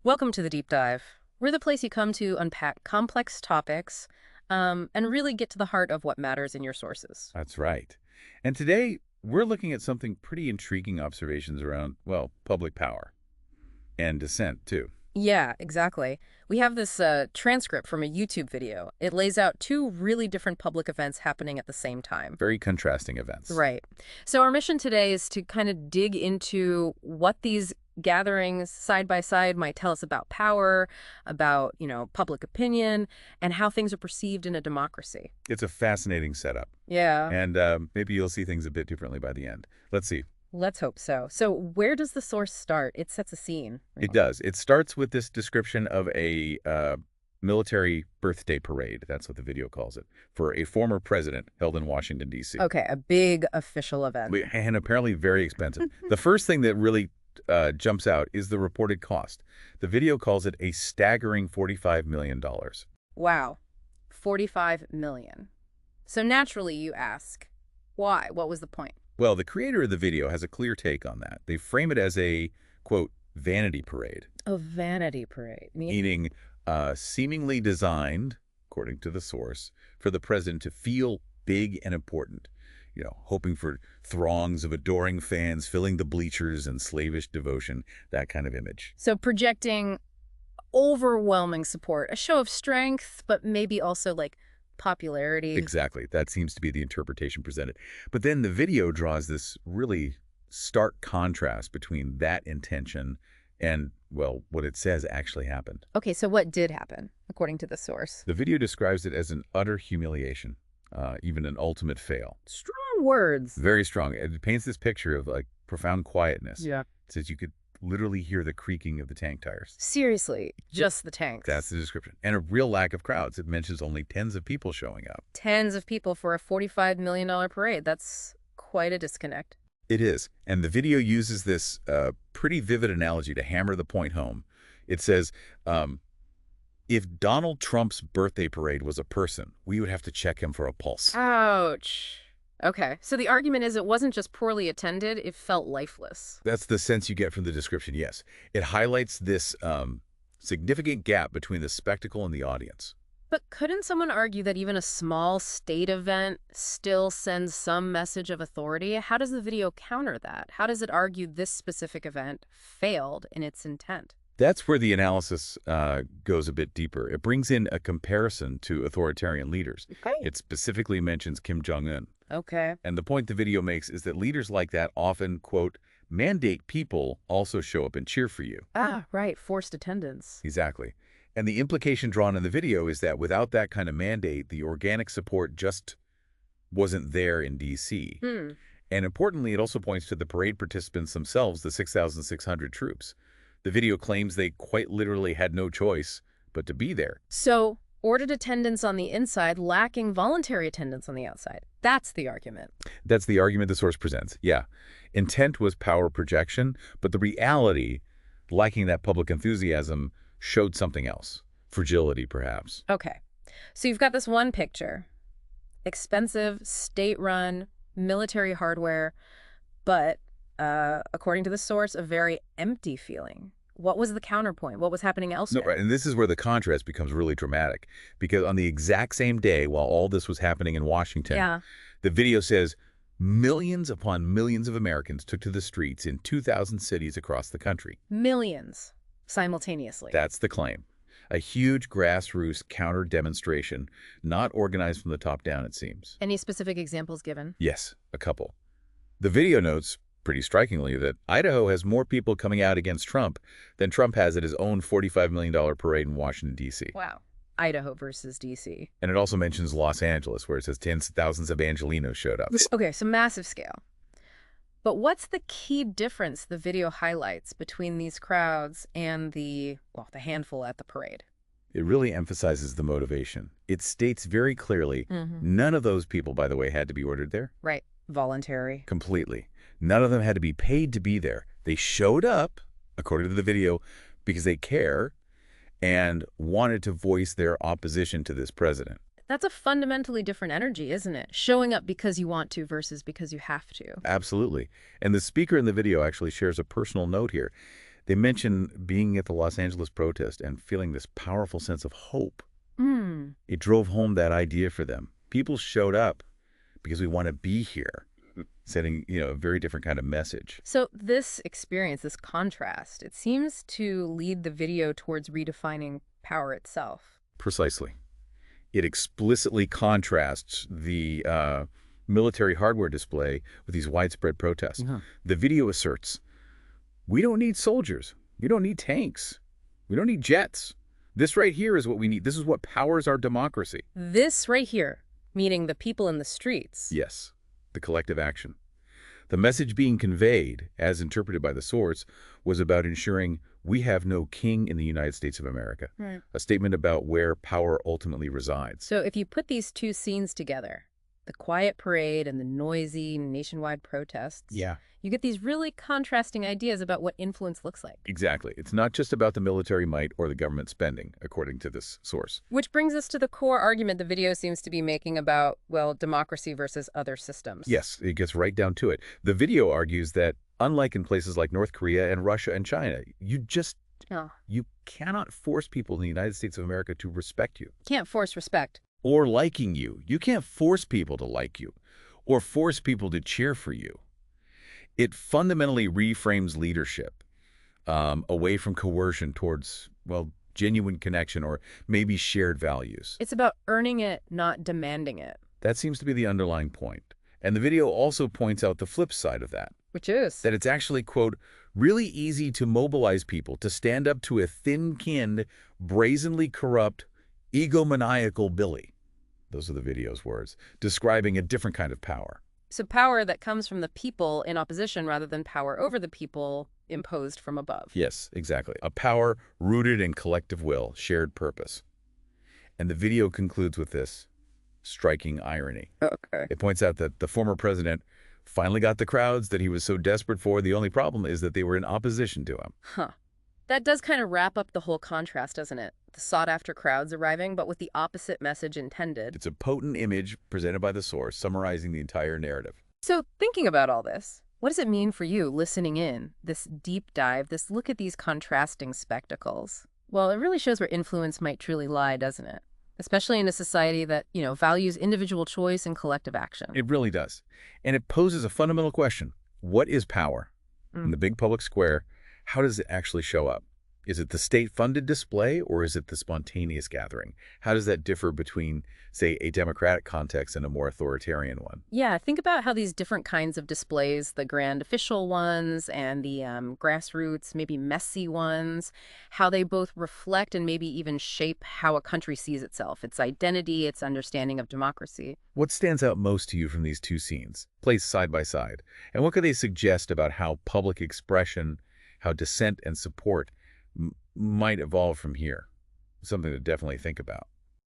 Welcome to the Deep Dive. We're the place you come to unpack complex topics and really get to the heart of what matters in your sources. That's right. And today, we're looking at something pretty intriguing observations around, well, public power and dissent, too. Yeah, exactly. We have this transcript from a YouTube video. It lays out two really different public events happening at the same time. Very contrasting events. Right. So our mission today is to kind of dig into what these gatherings side by side might tell us about power, about, public opinion, and how things are perceived in a democracy. It's a fascinating setup. Yeah. And maybe you'll see things a bit differently by the end. Let's see. Let's hope so. So where does the source start? It sets a scene. It does. It starts with this description of a military birthday parade. That's what the video calls it, for a former president held in Washington, D.C. Okay, a big official event. And apparently very expensive. The first thing that really jumps out is the reported cost. The video calls it a staggering $45 million. Wow, 45 million. So naturally you ask, why? What was the point? Well, the creator of the video has a clear take on that. They frame it as a, quote, vanity parade. A vanity parade. Meaning seemingly designed, according to the source, for the president to feel big and important. Hoping for throngs of adoring fans filling the bleachers and slavish devotion, that kind of image. So projecting overwhelming support, a show of strength, but maybe also like popularity. Exactly. That seems to be the interpretation presented. But then the video draws this really stark contrast between that intention and, well, what it says actually happened. Okay, so what did happen, according to the source? The video describes it as an utter humiliation, even an ultimate fail. Strong words. Very strong. It paints this picture of, like, profound quietness. Yeah. It says you could literally hear the creaking of the tank tires. Seriously, just the tanks. That's the description. And a real lack of crowds. It mentions only tens of people showing up. Tens of people for a $45 million parade. That's quite a disconnect. It is. And the video uses this pretty vivid analogy to hammer the point home. It says, if Donald Trump's birthday parade was a person, we would have to check him for a pulse. Ouch. Okay, so the argument is it wasn't just poorly attended, it felt lifeless. That's the sense you get from the description, yes. It highlights this significant gap between the spectacle and the audience. But couldn't someone argue that even a small state event still sends some message of authority? How does the video counter that? How does it argue this specific event failed in its intent? That's where the analysis goes a bit deeper. It brings in a comparison to authoritarian leaders. Okay. It specifically mentions Kim Jong-un. Okay. And the point the video makes is that leaders like that often, quote, mandate people also show up and cheer for you. Ah, right. Forced attendance. Exactly. And the implication drawn in the video is that without that kind of mandate, the organic support just wasn't there in D.C. And importantly, it also points to the parade participants themselves, the 6,600 troops. The video claims they quite literally had no choice but to be there. So, ordered attendance on the inside, lacking voluntary attendance on the outside. That's the argument. That's the argument the source presents, yeah. Intent was power projection, but the reality, lacking that public enthusiasm, showed something else. Fragility, perhaps. Okay. So you've got this one picture. Expensive, state-run, military hardware, but, according to the source, a very empty feeling. What was the counterpoint? What was happening elsewhere? No, right, and this is where the contrast becomes really dramatic. Because on the exact same day, while all this was happening in Washington, the video says millions upon millions of Americans took to the streets in 2,000 cities across the country. Millions, simultaneously. That's the claim. A huge grassroots counter-demonstration, not organized from the top down, it seems. Any specific examples given? Yes, a couple. The video notes, pretty strikingly, that Idaho has more people coming out against Trump than Trump has at his own $45 million parade in Washington, D.C. Wow. Idaho versus D.C. And it also mentions Los Angeles, where it says tens of thousands of Angelinos showed up. Okay, so massive scale. But what's the key difference the video highlights between these crowds and the handful at the parade? It really emphasizes the motivation. It states very clearly, none of those people, by the way, had to be ordered there. Right. Voluntary. Completely. None of them had to be paid to be there. They showed up, according to the video, because they care and wanted to voice their opposition to this president. That's a fundamentally different energy, isn't it? Showing up because you want to versus because you have to. Absolutely. And the speaker in the video actually shares a personal note here. They mention being at the Los Angeles protest and feeling this powerful sense of hope. Hmm. It drove home that idea for them. People showed up because we want to be here, sending, a very different kind of message. So this experience, this contrast, it seems to lead the video towards redefining power itself. Precisely. It explicitly contrasts the military hardware display with these widespread protests. Yeah. The video asserts, we don't need soldiers. We don't need tanks. We don't need jets. This right here is what we need. This is what powers our democracy. This right here, meaning the people in the streets. Yes, the collective action. The message being conveyed, as interpreted by the source, was about ensuring we have no king in the United States of America. Right. A statement about where power ultimately resides. So if you put these two scenes together, the quiet parade and the noisy nationwide protests, Yeah. you get these really contrasting ideas about what influence looks like. Exactly. It's not just about the military might or the government spending, according to this source. Which brings us to the core argument the video seems to be making about, well, democracy versus other systems. Yes, it gets right down to it. The video argues that, unlike in places like North Korea and Russia and China, you cannot force people in the United States of America to respect you. Can't force respect. Or liking you. You can't force people to like you or force people to cheer for you. It fundamentally reframes leadership away from coercion towards, well, genuine connection or maybe shared values. It's about earning it, not demanding it. That seems to be the underlying point. And the video also points out the flip side of that. Which is? That it's actually, quote, really easy to mobilize people to stand up to a thin-skinned, brazenly corrupt, egomaniacal Billy. Those are the video's words, describing a different kind of power. So power that comes from the people in opposition rather than power over the people imposed from above. Yes, exactly. A power rooted in collective will, shared purpose. And the video concludes with this striking irony. Okay. It points out that the former president finally got the crowds that he was so desperate for. The only problem is that they were in opposition to him. Huh. That does kind of wrap up the whole contrast, doesn't it? The sought-after crowds arriving, but with the opposite message intended. It's a potent image presented by the source, summarizing the entire narrative. So thinking about all this, what does it mean for you listening in? This deep dive, this look at these contrasting spectacles. Well, it really shows where influence might truly lie, doesn't it? Especially in a society that, values individual choice and collective action. It really does. And it poses a fundamental question. What is power? In the big public square, how does it actually show up? Is it the state-funded display or is it the spontaneous gathering? How does that differ between, say, a democratic context and a more authoritarian one? Yeah, think about how these different kinds of displays, the grand official ones and the grassroots, maybe messy ones, how they both reflect and maybe even shape how a country sees itself, its identity, its understanding of democracy. What stands out most to you from these two scenes, placed side by side? And what could they suggest about how public expression, how dissent and support might evolve from here? Something to definitely think about.